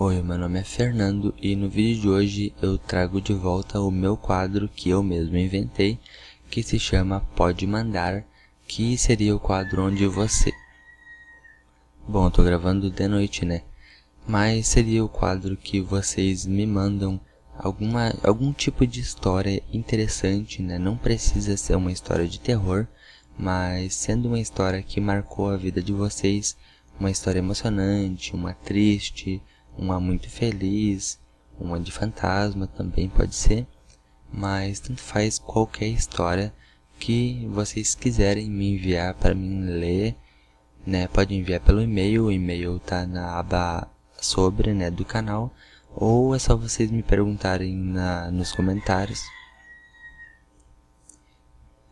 Oi, meu nome é Fernando e no vídeo de hoje eu trago de volta o meu quadro que eu mesmo inventei, que se chama Pode Mandar, que seria o quadro onde você... Bom, eu tô gravando de noite, né? Mas seria o quadro que vocês me mandam algum tipo de história interessante, né? Não precisa ser uma história de terror, mas sendo uma história que marcou a vida de vocês, uma história emocionante, uma triste, uma muito feliz, uma de fantasma também pode ser, mas tanto faz qualquer história que vocês quiserem me enviar para mim ler, né? Pode enviar pelo e-mail, o e-mail tá na aba sobre, né, do canal, ou é só vocês me perguntarem nos comentários.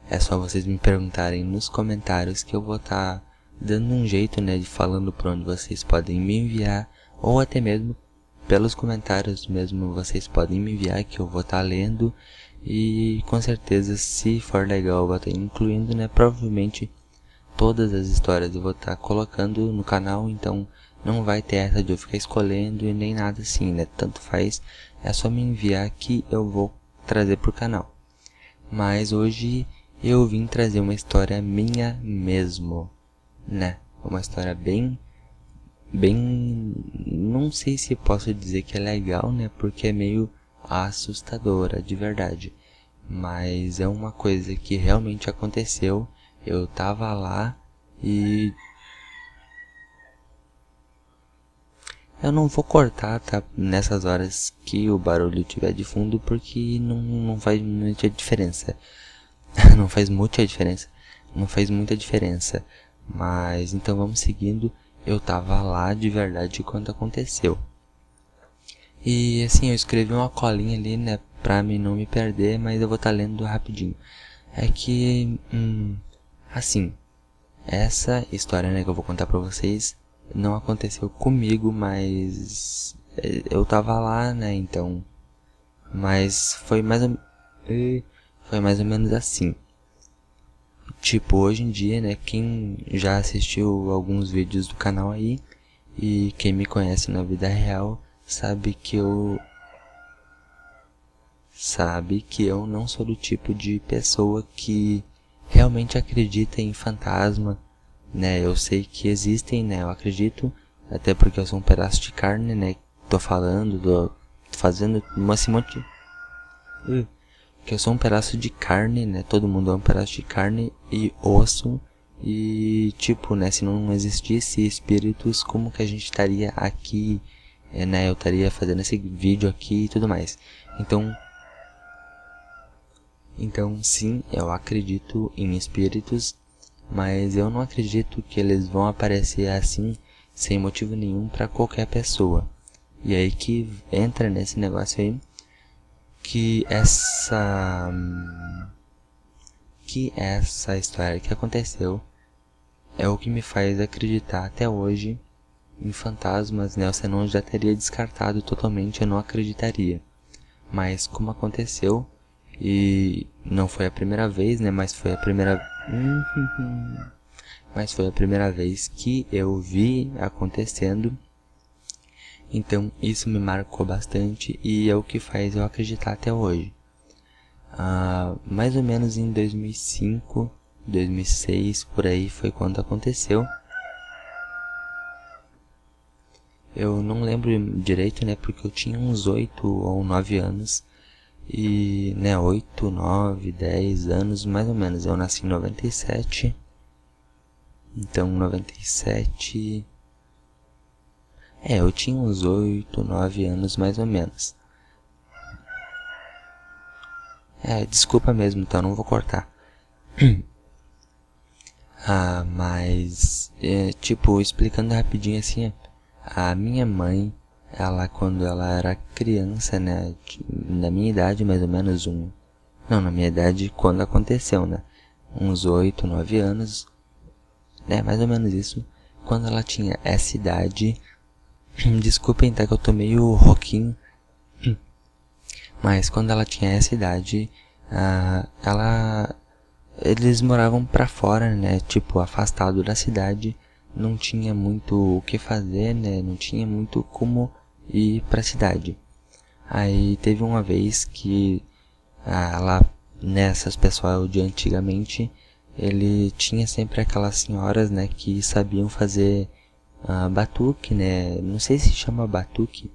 É só vocês me perguntarem nos comentários que eu vou estar dando um jeito, né, de falando por onde vocês podem me enviar, ou até mesmo pelos comentários mesmo vocês podem me enviar que eu vou estar lendo, e com certeza, se for legal, eu vou estar incluindo, né, provavelmente todas as histórias eu vou estar colocando no canal, então não vai ter essa de eu ficar escolhendo e nem nada assim, né, tanto faz, é só me enviar que eu vou trazer pro canal. Mas hoje eu vim trazer uma história minha mesmo, né, uma história bem, não sei se posso dizer que é legal, né, porque é meio assustadora, de verdade. Mas é uma coisa que realmente aconteceu, eu tava lá e... Eu não vou cortar, tá, nessas horas que o barulho tiver de fundo, porque não faz muita diferença. Não faz muita diferença. Não faz muita diferença. Mas então vamos seguindo. Eu tava lá de verdade quando aconteceu. E assim, eu escrevi uma colinha ali, né, pra mim não me perder, mas eu vou estar lendo rapidinho. É que, assim, essa história, né, que eu vou contar pra vocês não aconteceu comigo, mas eu tava lá, né, então, mas foi mais ou menos assim. Tipo, hoje em dia, né, quem já assistiu alguns vídeos do canal aí e quem me conhece na vida real sabe que eu não sou do tipo de pessoa que realmente acredita em fantasma, né? Eu sei que existem, né? Eu acredito, até porque eu sou um pedaço de carne, né? Tô fazendo um monte que eu sou um pedaço de carne, né? Todo mundo é um pedaço de carne e osso. E tipo, né? Se não existisse espíritos, como que a gente estaria aqui, né? Eu estaria fazendo esse vídeo aqui e tudo mais. Então sim, eu acredito em espíritos, mas eu não acredito que eles vão aparecer assim, sem motivo nenhum para qualquer pessoa. E aí que entra nesse negócio aí, que essa história que aconteceu é o que me faz acreditar até hoje em fantasmas, né? Senão eu já teria descartado totalmente, eu não acreditaria. Mas como aconteceu, e não foi a primeira vez, né? Mas foi a primeira vez que eu vi acontecendo. Então isso me marcou bastante e é o que faz eu acreditar até hoje. Mais ou menos em 2005, 2006, por aí foi quando aconteceu. Eu não lembro direito, né? Porque eu tinha uns 8 ou 9 anos. E, né, 8, 9, 10 anos, mais ou menos. Eu nasci em 97. Então, 97... eu tinha uns 8, 9 anos, mais ou menos. Desculpa mesmo, então não vou cortar. Mas, tipo, explicando rapidinho assim, a minha mãe, ela, quando ela era criança, né, na minha idade, mais ou menos na minha idade, quando aconteceu, né, uns 8, 9 anos, né, mais ou menos isso, quando ela tinha essa idade, desculpem, tá, que eu tô meio rouquinho, mas quando ela tinha essa idade, eles moravam pra fora, né, tipo, afastado da cidade, não tinha muito o que fazer, né, não tinha muito como e ir pra cidade. Aí teve uma vez que lá nessas pessoal de antigamente, ele tinha sempre aquelas senhoras, né, que sabiam fazer batuque, né, não sei se chama batuque,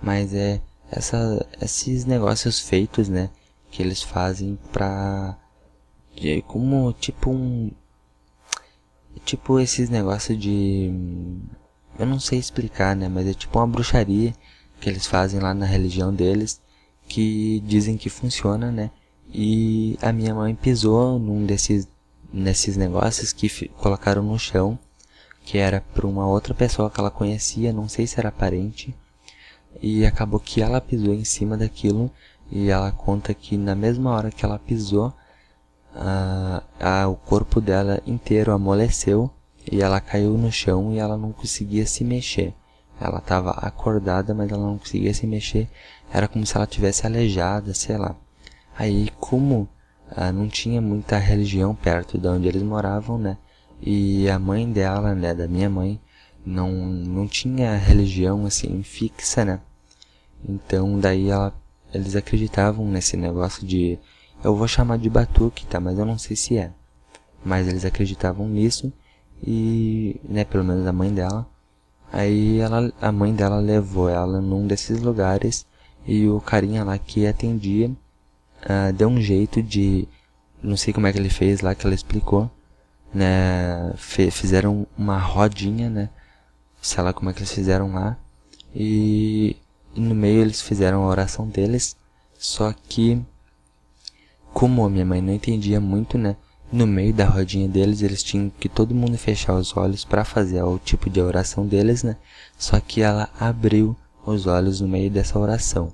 mas é esses negócios feitos, né, que eles fazem como tipo esses negócios de, eu não sei explicar, né, mas é tipo uma bruxaria que eles fazem lá na religião deles, que dizem que funciona, né, e a minha mãe pisou nesses negócios que colocaram no chão, que era para uma outra pessoa que ela conhecia, não sei se era parente, e acabou que ela pisou em cima daquilo, e ela conta que na mesma hora que ela pisou, o corpo dela inteiro amoleceu, e ela caiu no chão e ela não conseguia se mexer. Ela estava acordada, mas ela não conseguia se mexer, era como se ela tivesse aleijada, sei lá. Aí, como não tinha muita religião perto de onde eles moravam, né, e a mãe dela, né, da minha mãe, não tinha religião assim fixa, né? Então daí eles acreditavam nesse negócio de, eu vou chamar de batuque, tá? Mas eu não sei se é. Mas eles acreditavam nisso e, né, pelo menos a mãe dela. Aí a mãe dela levou ela num desses lugares e o carinha lá que atendia deu um jeito de, não sei como é que ele fez lá, que ela explicou, né? Fizeram uma rodinha, né? Sei lá como é que eles fizeram lá. E no meio eles fizeram a oração deles. Só que, como a minha mãe não entendia muito, né? No meio da rodinha deles, eles tinham que todo mundo fechar os olhos para fazer o tipo de oração deles, né? Só que ela abriu os olhos no meio dessa oração.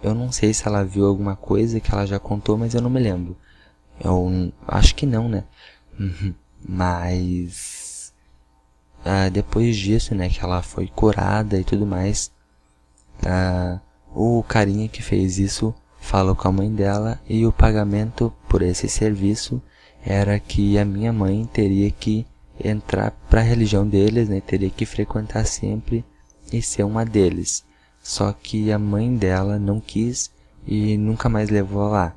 Eu não sei se ela viu alguma coisa que ela já contou, mas eu não me lembro. Eu acho que não, né? Mas depois disso, né, que ela foi curada e tudo mais, o carinha que fez isso falou com a mãe dela e o pagamento por esse serviço era que a minha mãe teria que entrar para a religião deles, né, teria que frequentar sempre e ser uma deles. Só que a mãe dela não quis e nunca mais levou lá.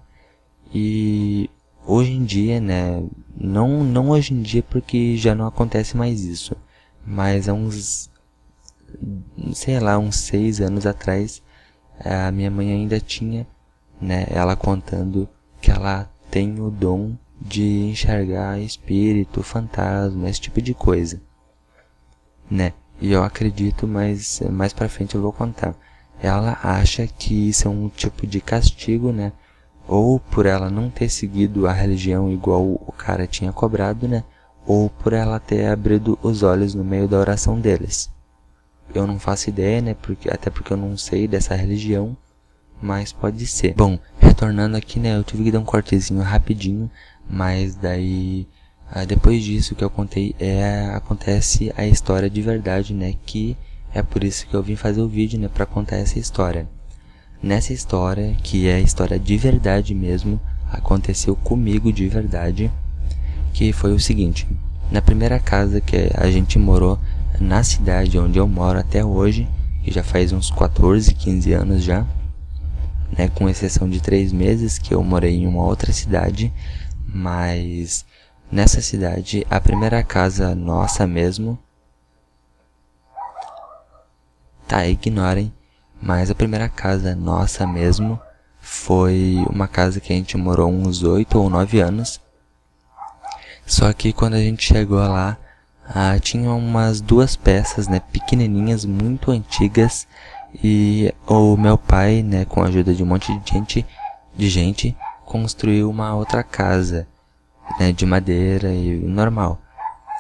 E hoje em dia, né, não hoje em dia porque já não acontece mais isso, mas há uns, sei lá, uns 6 anos atrás, a minha mãe ainda tinha, né, ela contando que ela tem o dom de enxergar espírito, fantasma, esse tipo de coisa, né? E eu acredito, mas mais pra frente eu vou contar. Ela acha que isso é um tipo de castigo, né? Ou por ela não ter seguido a religião igual o cara tinha cobrado, né? Ou por ela ter abrido os olhos no meio da oração deles. Eu não faço ideia, né? Até porque eu não sei dessa religião, mas pode ser. Bom, retornando aqui, né? Eu tive que dar um cortezinho rapidinho, mas daí depois disso que eu contei, acontece a história de verdade, né? Que é por isso que eu vim fazer o vídeo, né? Pra contar essa história. Nessa história, que é a história de verdade mesmo, aconteceu comigo de verdade, que foi o seguinte. Na primeira casa que a gente morou na cidade onde eu moro até hoje, que já faz uns 14, 15 anos já, né, com exceção de 3 meses que eu morei em uma outra cidade, mas nessa cidade, a primeira casa nossa mesmo, tá, ignorem, mas a primeira casa nossa mesmo foi uma casa que a gente morou uns 8 ou 9 anos. Só que quando a gente chegou lá, tinha umas 2 peças, né, pequenininhas, muito antigas, e o meu pai, né, com a ajuda de um monte de gente, construiu uma outra casa, né, de madeira e normal.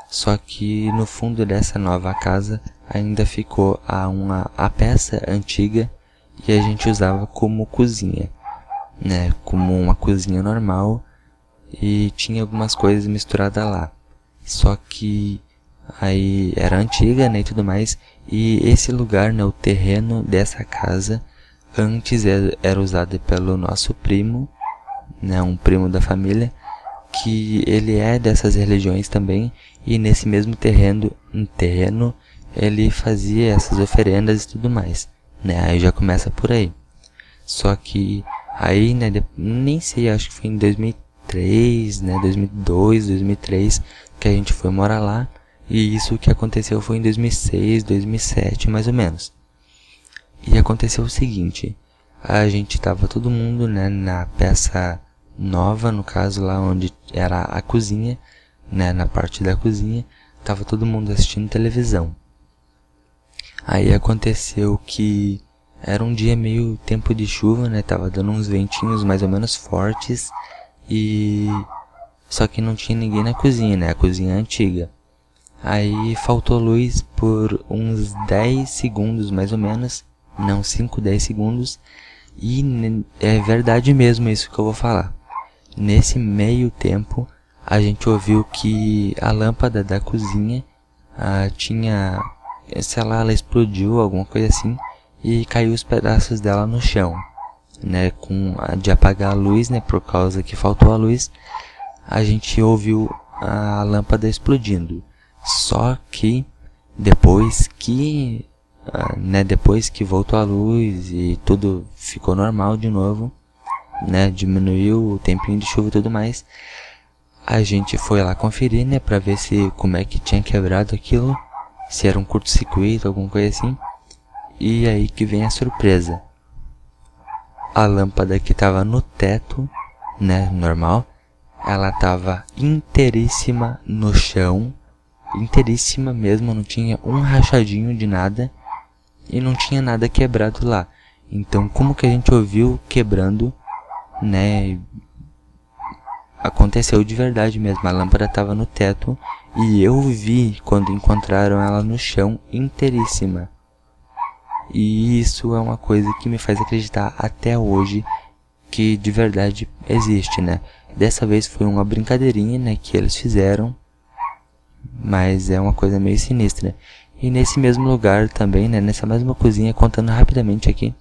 Só que no fundo dessa nova casa ainda ficou a peça antiga e a gente usava como cozinha, né, como uma cozinha normal, e tinha algumas coisas misturadas lá. Só que aí era antiga, né, e tudo mais, e esse lugar, né, o terreno dessa casa antes era usado pelo nosso primo, né, um primo da família, que ele é dessas religiões também, e nesse mesmo terreno ele fazia essas oferendas e tudo mais, né? Aí já começa por aí. Só que aí, né, nem sei, acho que foi em 2003, né, 2002, 2003, que a gente foi morar lá. E isso que aconteceu foi em 2006, 2007, mais ou menos. E aconteceu o seguinte, a gente tava todo mundo, né, na peça nova, no caso lá onde era a cozinha, né, na parte da cozinha, tava todo mundo assistindo televisão. Aí aconteceu que era um dia meio tempo de chuva, né, tava dando uns ventinhos mais ou menos fortes, e só que não tinha ninguém na cozinha, né, a cozinha é antiga. Aí faltou luz por uns 10 segundos mais ou menos, não, 5, 10 segundos, e é verdade mesmo isso que eu vou falar. Nesse meio tempo, a gente ouviu que a lâmpada da cozinha tinha, sei lá, ela explodiu, alguma coisa assim, e caiu os pedaços dela no chão, né, de apagar a luz, né, por causa que faltou a luz, a gente ouviu a lâmpada explodindo. Só que depois que depois que voltou a luz e tudo ficou normal de novo, né, diminuiu o tempinho de chuva e tudo mais, a gente foi lá conferir, né, pra ver como é que tinha quebrado aquilo, se era um curto-circuito, alguma coisa assim. E aí que vem a surpresa. A lâmpada que tava no teto, né, normal, ela tava inteiríssima no chão, inteiríssima mesmo, não tinha um rachadinho de nada e não tinha nada quebrado lá. Então, como que a gente ouviu quebrando, né? Aconteceu de verdade mesmo, a lâmpada estava no teto e eu vi quando encontraram ela no chão inteiríssima. E isso é uma coisa que me faz acreditar até hoje que de verdade existe, né? Dessa vez foi uma brincadeirinha, né, que eles fizeram, mas é uma coisa meio sinistra. E nesse mesmo lugar também, né, nessa mesma cozinha, contando rapidamente aqui,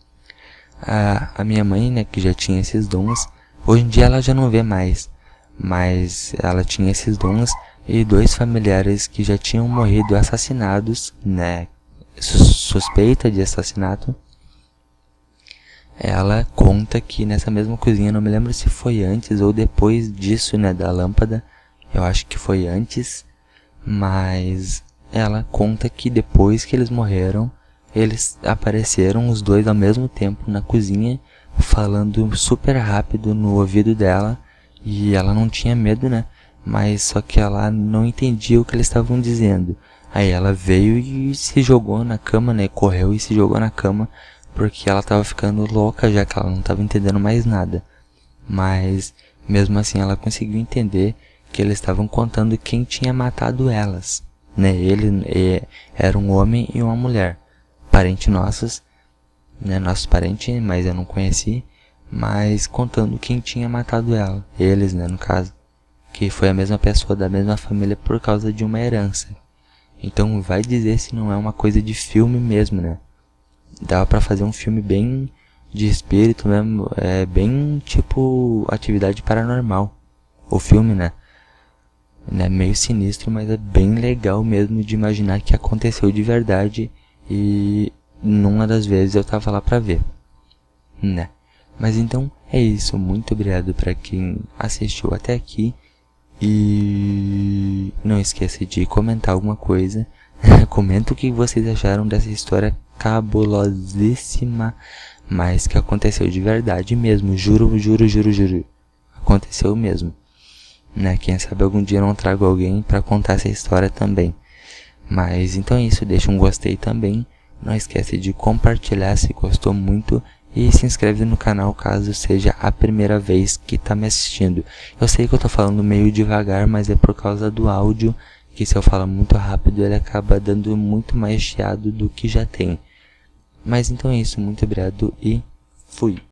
a minha mãe, né, que já tinha esses dons, hoje em dia ela já não vê mais, mas ela tinha esses dons, e 2 familiares que já tinham morrido assassinados, né, suspeita de assassinato. Ela conta que nessa mesma cozinha, não me lembro se foi antes ou depois disso, né, da lâmpada, eu acho que foi antes, mas ela conta que depois que eles morreram, eles apareceram os 2 ao mesmo tempo na cozinha, falando super rápido no ouvido dela, e ela não tinha medo, né, mas só que ela não entendia o que eles estavam dizendo. Aí ela veio e se jogou na cama, né, correu e se jogou na cama, porque ela tava ficando louca já que ela não tava entendendo mais nada. Mas, mesmo assim, ela conseguiu entender que eles estavam contando quem tinha matado elas, né? Era um homem e uma mulher, parente nossos, né? Nossos parentes, mas eu não conheci, mas contando quem tinha matado ela, eles, né, no caso, que foi a mesma pessoa da mesma família por causa de uma herança. Então vai dizer se não é uma coisa de filme mesmo, né? Dava pra fazer um filme bem de espírito mesmo, bem tipo Atividade Paranormal, o filme, né? Meio sinistro, mas é bem legal mesmo de imaginar que aconteceu de verdade e numa das vezes eu tava lá pra ver, né? Mas então é isso, muito obrigado pra quem assistiu até aqui e não esqueça de comentar alguma coisa. Comenta o que vocês acharam dessa história cabulosíssima, mas que aconteceu de verdade mesmo, juro, juro, juro, juro. Aconteceu mesmo, né? Quem sabe algum dia eu não trago alguém pra contar essa história também. Mas então é isso, deixa um gostei também. Não esquece de compartilhar se gostou muito e se inscreve no canal caso seja a primeira vez que tá me assistindo. Eu sei que eu tô falando meio devagar, mas é por causa do áudio, que se eu falar muito rápido ele acaba dando muito mais chiado do que já tem. Mas então é isso, muito obrigado e fui!